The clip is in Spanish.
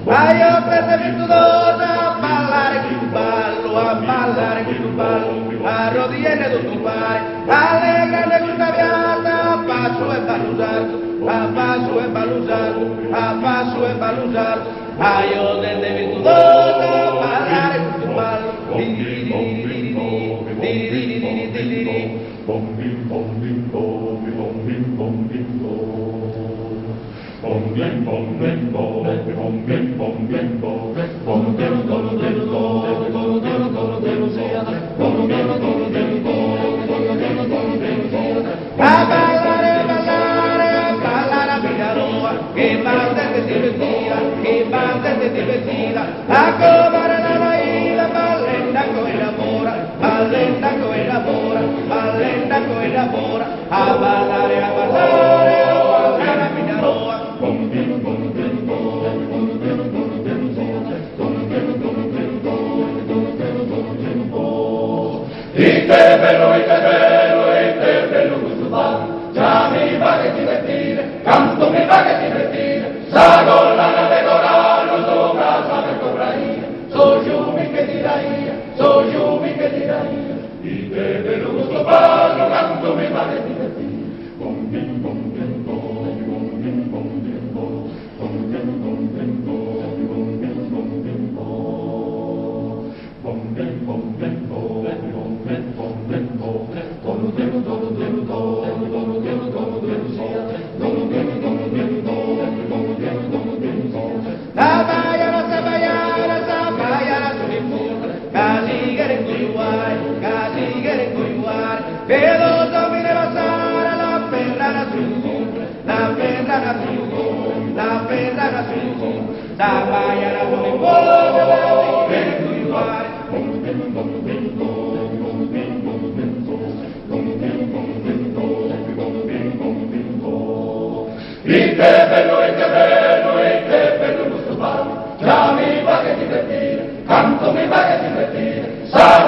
Ai, io te ne virtuosa a ballare qui tu ballo, a rodillene tu pare, allegra ne questa viata, a passo e ballusardo, a passo e ballusardo, a passo e ballusardo, ai, io te ne virtuosa a ballare qui tu ballo, a ballare a Figueroa, che banda che ti divertida, a comare la maíla, ballenda coi lavora, ballenda coi lavora, ballenda coi lavora, a ballare a Figueroa. Ite bello questo ballo, già mi va che divertire, canto mi va che divertire, sa con la nave corallo sopra sa per cobraire, so giumi che dirai, ite bello questo ballo, canto mi va che divertire. Sabaiara, sulimura, caligere cuiuare, vedo domine passare la perrana sulimura, sabaiara, sulimura, caligere cuiuare. Ite bello questo ballo, già mi va che divertire, canto mi va che divertire, sa